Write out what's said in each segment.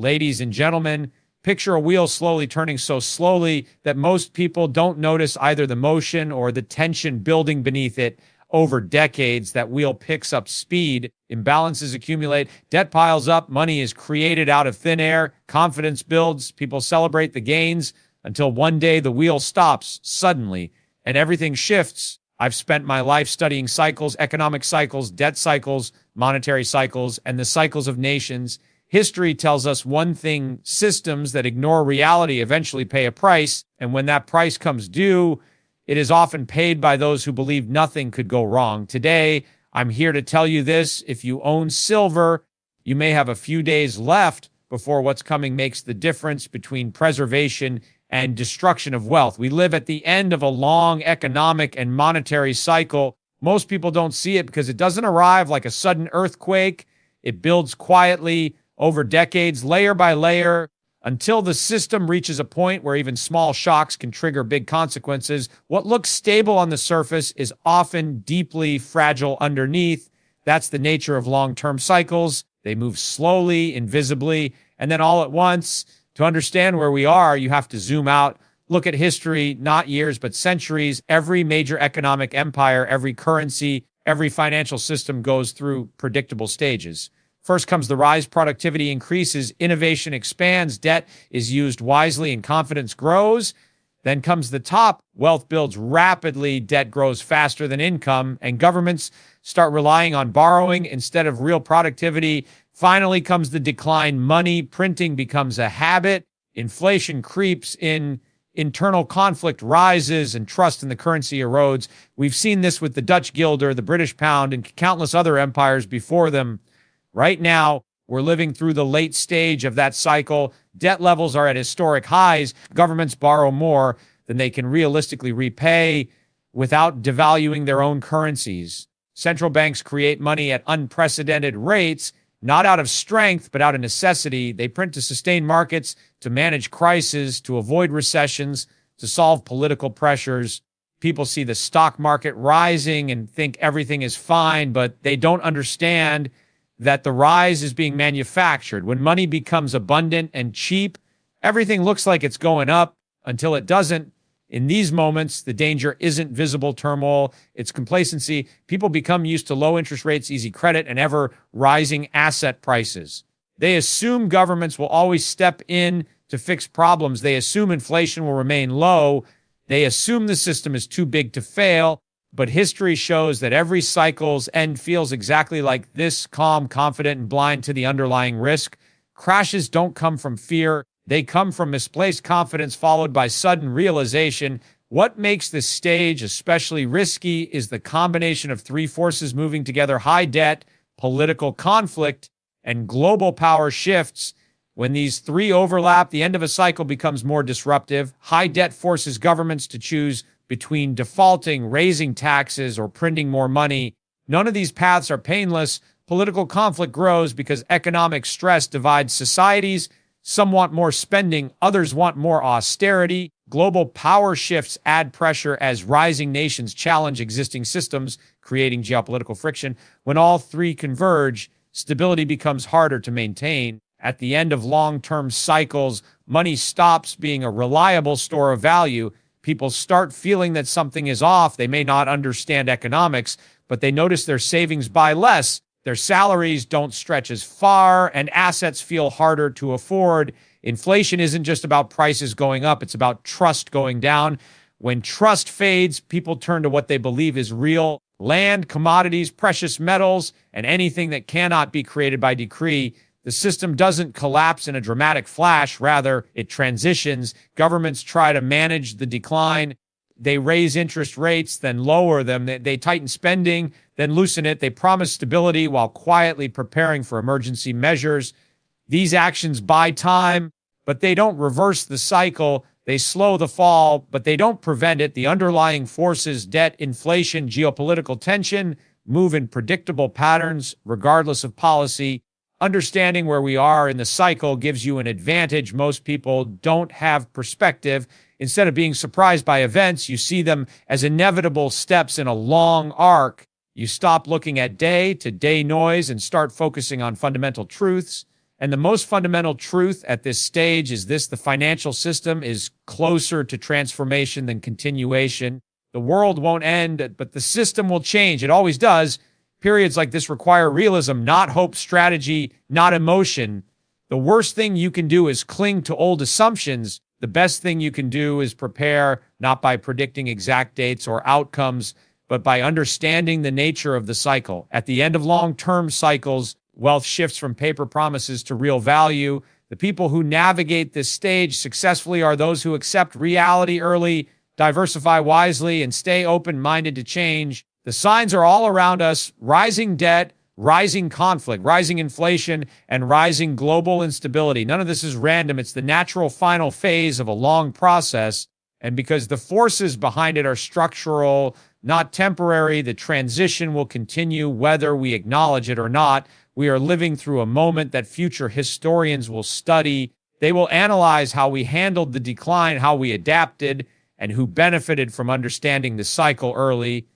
Ladies and gentlemen, picture a wheel slowly turning so slowly that most people don't notice either the motion or the tension building beneath it. Over decades, that wheel picks up speed, imbalances accumulate, debt piles up, money is created out of thin air, confidence builds, people celebrate the gains until one day the wheel stops suddenly and everything shifts. I've spent my life studying cycles, economic cycles, debt cycles, monetary cycles, and the cycles of nations. History tells us one thing: systems that ignore reality eventually pay a price, and when that price comes due, it is often paid by those who believe nothing could go wrong. Today, I'm here to tell you this: if you own silver, you may have a few days left before what's coming makes the difference between preservation and destruction of wealth. We live at the end of a long economic and monetary cycle. Most people don't see it because it doesn't arrive like a sudden earthquake. It builds quietly over decades, layer by layer, until the system reaches a point where even small shocks can trigger big consequences. What looks stable on the surface is often deeply fragile underneath. That's the nature of long-term cycles. They move slowly, invisibly, and then all at once. To understand where we are, you have to zoom out, look at history, not years, but centuries. Every major economic empire, every currency, every financial system goes through predictable stages. First comes the rise, productivity increases, innovation expands, debt is used wisely, and confidence grows. Then comes the top, wealth builds rapidly, debt grows faster than income, and governments start relying on borrowing instead of real productivity. Finally comes the decline, money printing becomes a habit, inflation creeps in, internal conflict rises, and trust in the currency erodes. We've seen this with the Dutch guilder, the British pound, and countless other empires before them. Right now, we're living through the late stage of that cycle. Debt levels are at historic highs. Governments borrow more than they can realistically repay without devaluing their own currencies. Central banks create money at unprecedented rates, not out of strength, but out of necessity. They print to sustain markets, to manage crises, to avoid recessions, to solve political pressures. People see the stock market rising and think everything is fine, but they don't understand that the rise is being manufactured. When money becomes abundant and cheap, everything looks like it's going up until it doesn't. In these moments, the danger isn't visible turmoil, it's complacency. People become used to low interest rates, easy credit, and ever rising asset prices. They assume governments will always step in to fix problems. They assume inflation will remain low. They assume the system is too big to fail. But history shows that every cycle's end feels exactly like this: calm, confident, and blind to the underlying risk. Crashes don't come from fear. They come from misplaced confidence followed by sudden realization. What makes this stage especially risky is the combination of three forces moving together: high debt, political conflict, and global power shifts. When these three overlap, the end of a cycle becomes more disruptive. High debt forces governments to choose between defaulting, raising taxes, or printing more money. None of these paths are painless. Political conflict grows because economic stress divides societies. Some want more spending, others want more austerity. Global power shifts add pressure as rising nations challenge existing systems, creating geopolitical friction. When all three converge, stability becomes harder to maintain. At the end of long-term cycles, money stops being a reliable store of value. People start feeling that something is off. They may not understand economics, but they notice their savings buy less. Their salaries don't stretch as far, and assets feel harder to afford. Inflation isn't just about prices going up. It's about trust going down. When trust fades, people turn to what they believe is real: land, commodities, precious metals, and anything that cannot be created by decree. The system doesn't collapse in a dramatic flash. Rather, it transitions. Governments try to manage the decline. They raise interest rates, then lower them. They tighten spending, then loosen it. They promise stability while quietly preparing for emergency measures. These actions buy time, but they don't reverse the cycle. They slow the fall, but they don't prevent it. The underlying forces, debt, inflation, geopolitical tension, move in predictable patterns regardless of policy. Understanding where we are in the cycle gives you an advantage. Most people don't have perspective. Instead of being surprised by events, you see them as inevitable steps in a long arc. You stop looking at day-to-day noise and start focusing on fundamental truths. And the most fundamental truth at this stage is this: the financial system is closer to transformation than continuation. The world won't end, but the system will change. It always does. Periods like this require realism, not hope, strategy, not emotion. The worst thing you can do is cling to old assumptions. The best thing you can do is prepare, not by predicting exact dates or outcomes, but by understanding the nature of the cycle. At the end of long-term cycles, wealth shifts from paper promises to real value. The people who navigate this stage successfully are those who accept reality early, diversify wisely, and stay open-minded to change. The signs are all around us: rising debt, rising conflict, rising inflation, and rising global instability. None of this is random. It's the natural final phase of a long process. And because the forces behind it are structural, not temporary, the transition will continue whether we acknowledge it or not. We are living through a moment that future historians will study. They will analyze how we handled the decline, how we adapted, and who benefited from understanding the cycle early.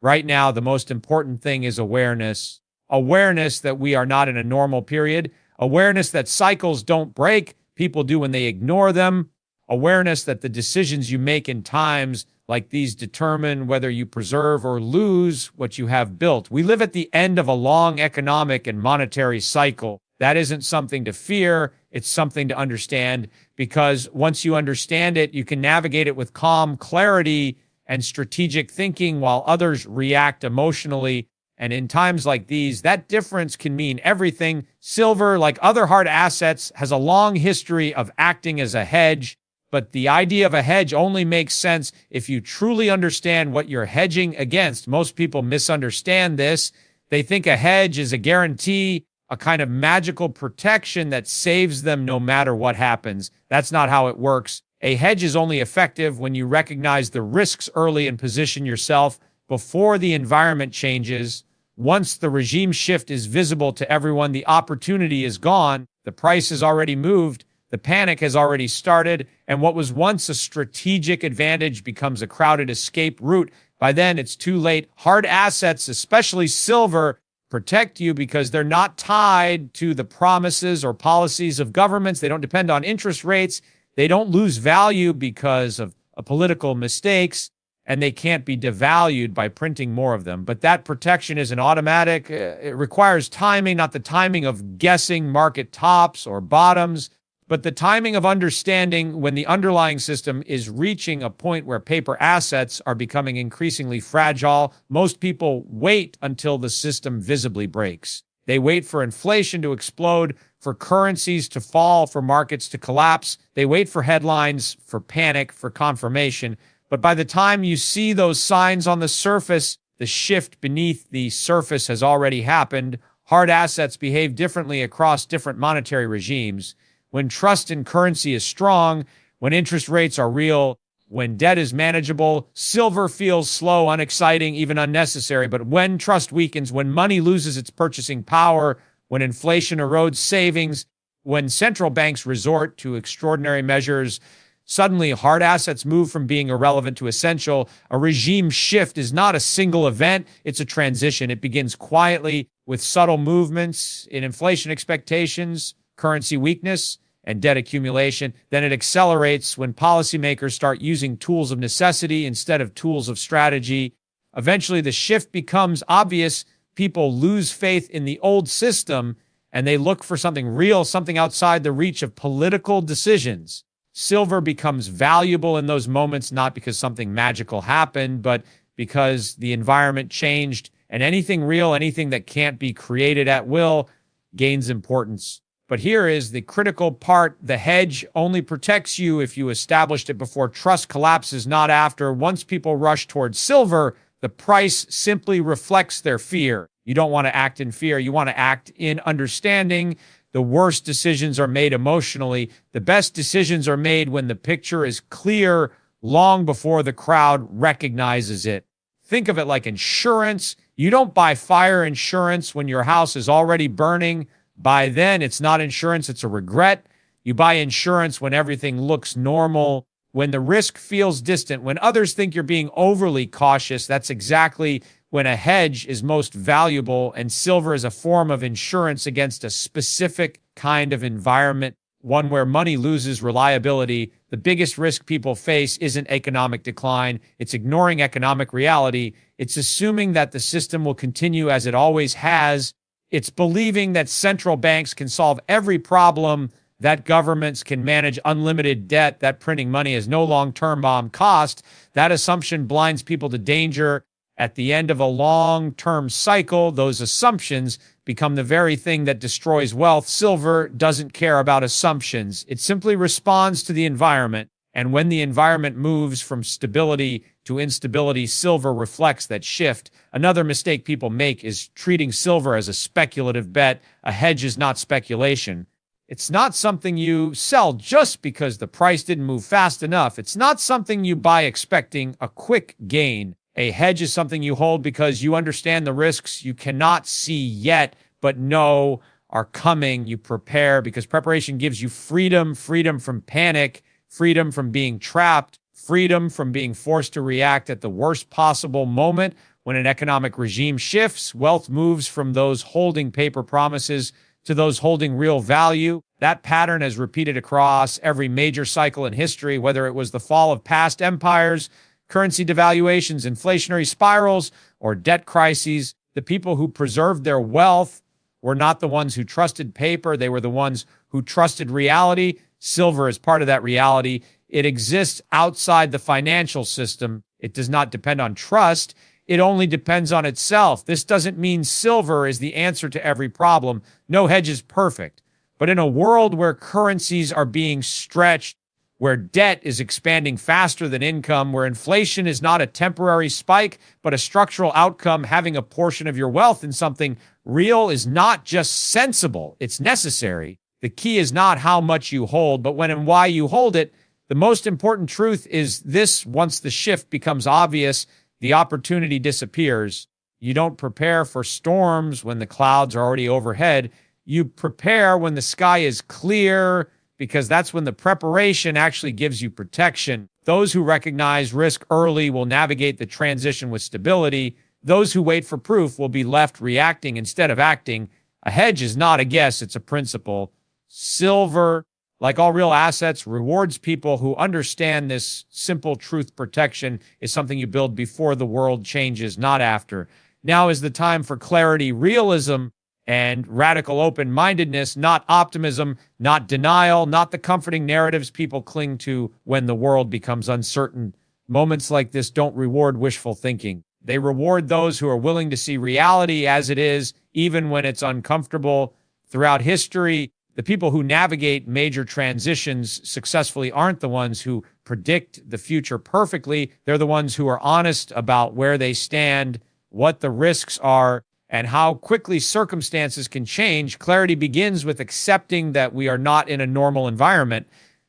Right now, the most important thing is awareness. Awareness that we are not in a normal period. Awareness that cycles don't break. People do when they ignore them. Awareness that the decisions you make in times like these determine whether you preserve or lose what you have built. We live at the end of a long economic and monetary cycle. That isn't something to fear. It's something to understand, because once you understand it, you can navigate it with calm clarity and strategic thinking, while others react emotionally. And in times like these, that difference can mean everything. Silver, like other hard assets, has a long history of acting as a hedge. But the idea of a hedge only makes sense if you truly understand what you're hedging against. Most people misunderstand this. They think a hedge is a guarantee, a kind of magical protection that saves them no matter what happens. That's not how it works. A hedge is only effective when you recognize the risks early and position yourself before the environment changes. Once the regime shift is visible to everyone, the opportunity is gone. The price has already moved. The panic has already started, and what was once a strategic advantage becomes a crowded escape route. By then, it's too late. Hard assets, especially silver, protect you because they're not tied to the promises or policies of governments. They don't depend on interest rates. They don't lose value because of political mistakes, and they can't be devalued by printing more of them. But that protection isn't automatic. It requires timing, not the timing of guessing market tops or bottoms, but the timing of understanding when the underlying system is reaching a point where paper assets are becoming increasingly fragile. Most people wait until the system visibly breaks. They wait for inflation to explode, for currencies to fall, for markets to collapse. They wait for headlines, for panic, for confirmation. But by the time you see those signs on the surface, the shift beneath the surface has already happened. Hard assets behave differently across different monetary regimes. When trust in currency is strong, when interest rates are real, when debt is manageable, silver feels slow, unexciting, even unnecessary. But when trust weakens, when money loses its purchasing power, when inflation erodes savings, when central banks resort to extraordinary measures, suddenly hard assets move from being irrelevant to essential. A regime shift is not a single event, it's a transition. It begins quietly with subtle movements in inflation expectations, currency weakness, and debt accumulation. Then it accelerates when policymakers start using tools of necessity instead of tools of strategy. Eventually, the shift becomes obvious. People lose faith in the old system, and they look for something real, something outside the reach of political decisions. Silver becomes valuable in those moments, not because something magical happened, but because the environment changed, and anything real, anything that can't be created at will, gains importance. But here is the critical part. The hedge only protects you if you established it before trust collapses, not after. Once people rush towards silver, the price simply reflects their fear. You don't want to act in fear. You want to act in understanding. The worst decisions are made emotionally. The best decisions are made when the picture is clear long before the crowd recognizes it. Think of it like insurance. You don't buy fire insurance when your house is already burning. By then, it's not insurance, it's a regret. You buy insurance when everything looks normal, when the risk feels distant, when others think you're being overly cautious. That's exactly when a hedge is most valuable, and silver is a form of insurance against a specific kind of environment, one where money loses reliability. The biggest risk people face isn't economic decline. It's ignoring economic reality. It's assuming that the system will continue as it always has. It's believing that central banks can solve every problem, that governments can manage unlimited debt, that printing money has no long-term cost. That assumption blinds people to danger. At the end of a long-term cycle, those assumptions become the very thing that destroys wealth. Silver doesn't care about assumptions. It simply responds to the environment. And when the environment moves from stability to instability, silver reflects that shift. Another mistake people make is treating silver as a speculative bet. A hedge is not speculation. It's not something you sell just because the price didn't move fast enough. It's not something you buy expecting a quick gain. A hedge is something you hold because you understand the risks you cannot see yet, but know are coming. You prepare because preparation gives you freedom, freedom from panic, freedom from being trapped, freedom from being forced to react at the worst possible moment. When an economic regime shifts, wealth moves from those holding paper promises to those holding real value. That pattern has repeated across every major cycle in history, whether it was the fall of past empires, currency devaluations, inflationary spirals, or debt crises. The people who preserved their wealth were not the ones who trusted paper. They were the ones who trusted reality. Silver is part of that reality. It exists outside the financial system. It does not depend on trust. It only depends on itself. This doesn't mean silver is the answer to every problem. No hedge is perfect. But in a world where currencies are being stretched, where debt is expanding faster than income, where inflation is not a temporary spike, but a structural outcome, having a portion of your wealth in something real is not just sensible, it's necessary. The key is not how much you hold, but when and why you hold it. The most important truth is this: once the shift becomes obvious, the opportunity disappears. You don't prepare for storms when the clouds are already overhead. You prepare when the sky is clear, because that's when the preparation actually gives you protection. Those who recognize risk early will navigate the transition with stability. Those who wait for proof will be left reacting instead of acting. A hedge is not a guess, it's a principle. Silver, like all real assets, rewards people who understand this simple truth. Protection is something you build before the world changes, not after. Now is the time for clarity, realism, and radical open-mindedness, not optimism, not denial, not the comforting narratives people cling to when the world becomes uncertain. Moments like this don't reward wishful thinking. They reward those who are willing to see reality as it is, even when it's uncomfortable. Throughout history, the people who navigate major transitions successfully aren't the ones who predict the future perfectly. They're the ones who are honest about where they stand, what the risks are, and how quickly circumstances can change. Clarity begins with accepting that we are not in a normal environment.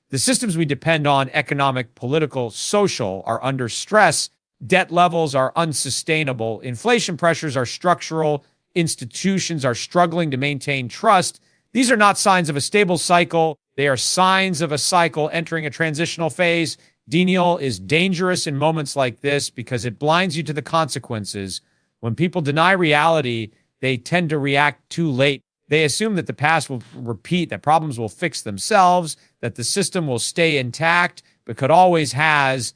The systems we depend on, economic, political, social, are under stress. Debt levels are unsustainable. Inflation pressures are structural. Institutions are struggling to maintain trust. These are not signs of a stable cycle. They are signs of a cycle entering a transitional phase. Denial is dangerous in moments like this because it blinds you to the consequences. When people deny reality, they tend to react too late. They assume that the past will repeat, that problems will fix themselves, that the system will stay intact, because it always has.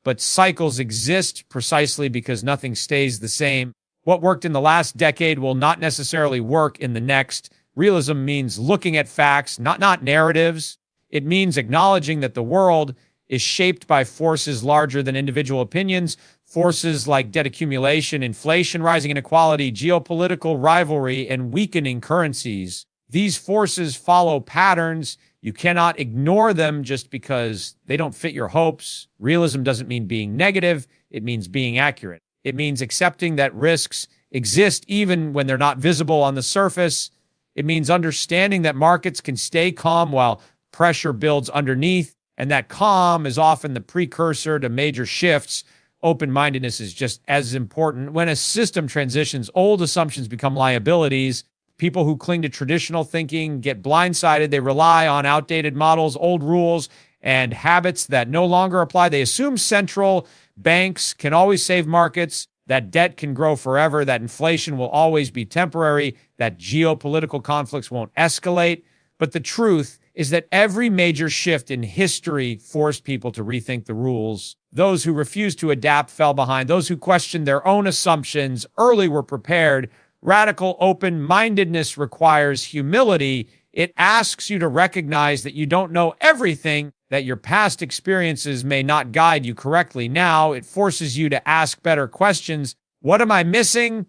But cycles exist precisely because nothing stays the same. What worked in the last decade will not necessarily work in the next. Realism means looking at facts, not narratives. It means acknowledging that the world is shaped by forces larger than individual opinions. Forces like debt accumulation, inflation, rising inequality, geopolitical rivalry, and weakening currencies. These forces follow patterns. You cannot ignore them just because they don't fit your hopes. Realism doesn't mean being negative. It means being accurate. It means accepting that risks exist even when they're not visible on the surface. It means understanding that markets can stay calm while pressure builds underneath, and that calm is often the precursor to major shifts. Open-mindedness is just as important. When a system transitions, old assumptions become liabilities. People who cling to traditional thinking get blindsided. They rely on outdated models, old rules, and habits that no longer apply. They assume central banks can always save markets, that debt can grow forever, that inflation will always be temporary, that geopolitical conflicts won't escalate. But the truth is that every major shift in history forced people to rethink the rules. Those who refused to adapt fell behind. Those who questioned their own assumptions early were prepared. Radical open-mindedness requires humility. It asks you to recognize that you don't know everything, that your past experiences may not guide you correctly now. It forces you to ask better questions. What am I missing?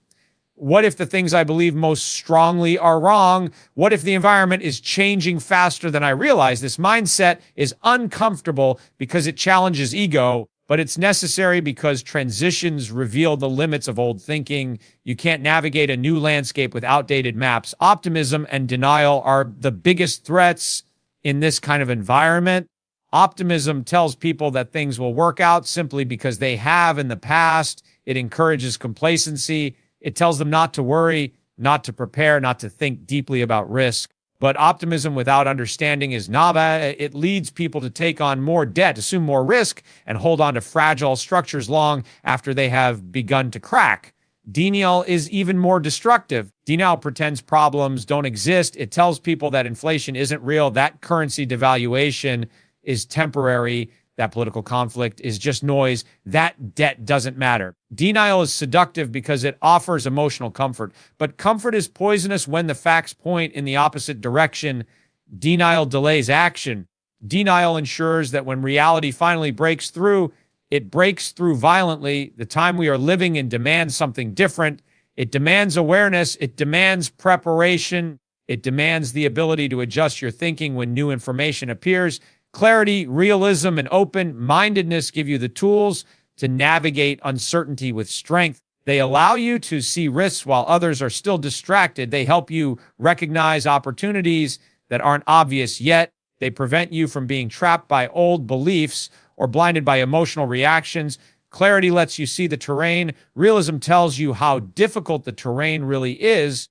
What if the things I believe most strongly are wrong? What if the environment is changing faster than I realize? This mindset is uncomfortable because it challenges ego, but it's necessary because transitions reveal the limits of old thinking. You can't navigate a new landscape with outdated maps. Optimism and denial are the biggest threats in this kind of environment. Optimism tells people that things will work out simply because they have in the past. It encourages complacency. It tells them not to worry, not to prepare, not to think deeply about risk. But optimism without understanding is naba. It leads people to take on more debt, assume more risk, and hold on to fragile structures long after they have begun to crack. Denial is even more destructive. Denial pretends problems don't exist. It tells people that inflation isn't real, that currency devaluation is temporary, that political conflict is just noise, that debt doesn't matter. Denial is seductive because it offers emotional comfort, but comfort is poisonous when the facts point in the opposite direction. Denial delays action. Denial ensures that when reality finally breaks through, it breaks through violently. The time we are living in demands something different. It demands awareness. It demands preparation. It demands the ability to adjust your thinking when new information appears. Clarity, realism, and open-mindedness give you the tools to navigate uncertainty with strength. They allow you to see risks while others are still distracted. They help you recognize opportunities that aren't obvious yet. They prevent you from being trapped by old beliefs or blinded by emotional reactions. Clarity lets you see the terrain. Realism tells you how difficult the terrain really is.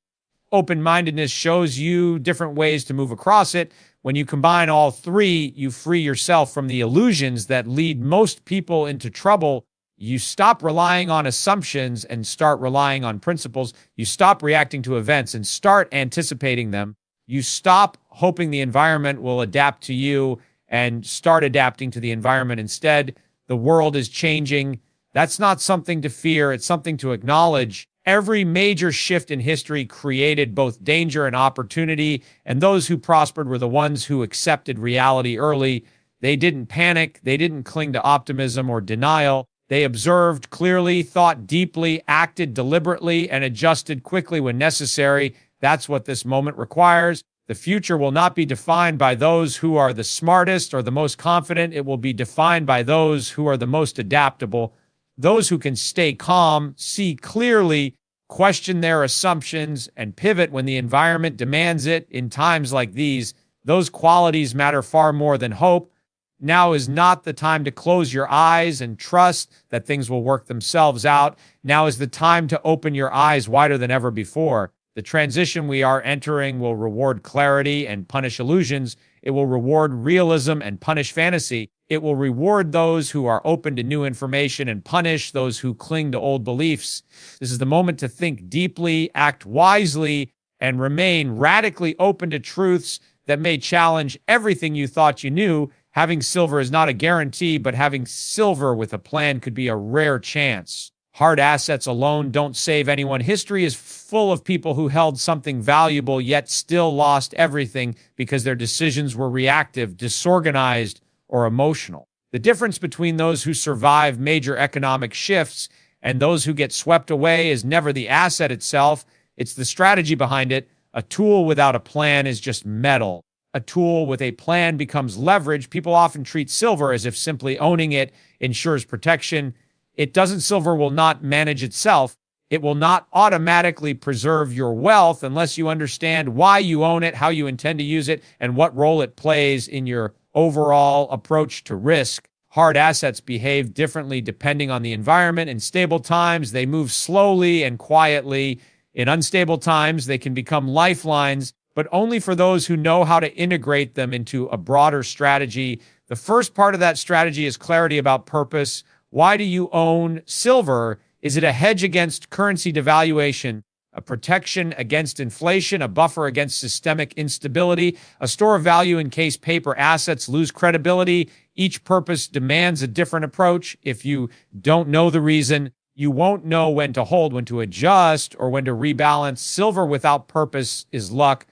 Open-mindedness shows you different ways to move across it. When you combine all three, you free yourself from the illusions that lead most people into trouble. You stop relying on assumptions and start relying on principles. You stop reacting to events and start anticipating them. You stop hoping the environment will adapt to you and start adapting to the environment instead. The world is changing. That's not something to fear. It's something to acknowledge. Every major shift in history created both danger and opportunity, and those who prospered were the ones who accepted reality early. They didn't panic. They didn't cling to optimism or denial. They observed clearly, thought deeply, acted deliberately, and adjusted quickly when necessary. That's what this moment requires. The future will not be defined by those who are the smartest or the most confident. It will be defined by those who are the most adaptable. Those who can stay calm, see clearly, question their assumptions, and pivot when the environment demands it. In times like these, those qualities matter far more than hope. Now is not the time to close your eyes and trust that things will work themselves out. Now is the time to open your eyes wider than ever before. The transition we are entering will reward clarity and punish illusions. It will reward realism and punish fantasy. It will reward those who are open to new information and punish those who cling to old beliefs. This is the moment to think deeply, act wisely, and remain radically open to truths that may challenge everything you thought you knew. Having silver is not a guarantee, but having silver with a plan could be a rare chance. Hard assets alone don't save anyone. History is full of people who held something valuable yet still lost everything because their decisions were reactive, disorganized, or emotional. The difference between those who survive major economic shifts and those who get swept away is never the asset itself. It's the strategy behind it. A tool without a plan is just metal. A tool with a plan becomes leverage. People often treat silver as if simply owning it ensures protection. It doesn't. Silver will not manage itself. It will not automatically preserve your wealth unless you understand why you own it, how you intend to use it, and what role it plays in your overall approach to risk. Hard assets behave differently depending on the environment. In stable times, they move slowly and quietly. In unstable times, they can become lifelines, but only for those who know how to integrate them into a broader strategy. The first part of that strategy is clarity about purpose. Why do you own silver? Is it a hedge against currency devaluation? a protection against inflation, a buffer against systemic instability, a store of value in case paper assets lose credibility. Each purpose demands a different approach. If you don't know the reason, you won't know when to hold, when to adjust, or when to rebalance. Silver without purpose is luck.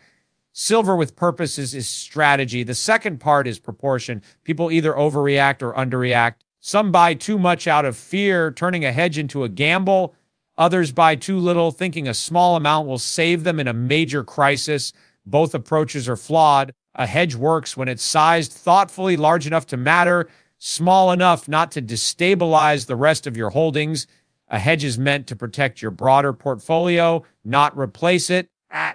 Silver with purpose is strategy. The second part is proportion. People either overreact or underreact. Some buy too much out of fear, turning a hedge into a gamble. Others buy too little, thinking a small amount will save them in a major crisis. Both approaches are flawed. A hedge works when it's sized thoughtfully, large enough to matter, small enough not to destabilize the rest of your holdings. A hedge is meant to protect your broader portfolio, not replace it.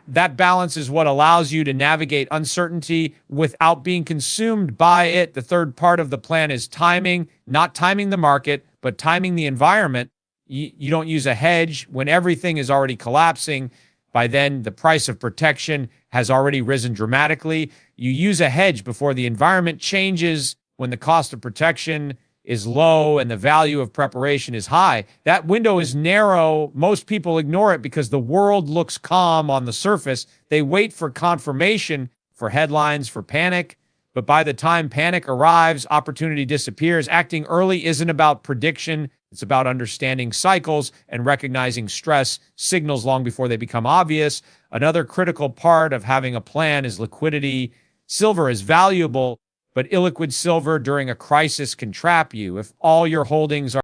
That balance is what allows you to navigate uncertainty without being consumed by it. The third part of the plan is timing, not timing the market, but timing the environment. You don't use a hedge when everything is already collapsing. By then, the price of protection has already risen dramatically. You use a hedge before the environment changes, when the cost of protection is low and the value of preparation is high. That window is narrow. Most people ignore it because the world looks calm on the surface. They wait for confirmation, for headlines, for panic. But by the time panic arrives, opportunity disappears. Acting early isn't about prediction. It's about understanding cycles and recognizing stress signals long before they become obvious. Another critical part of having a plan is liquidity. Silver is valuable, but illiquid silver during a crisis can trap you. If all your holdings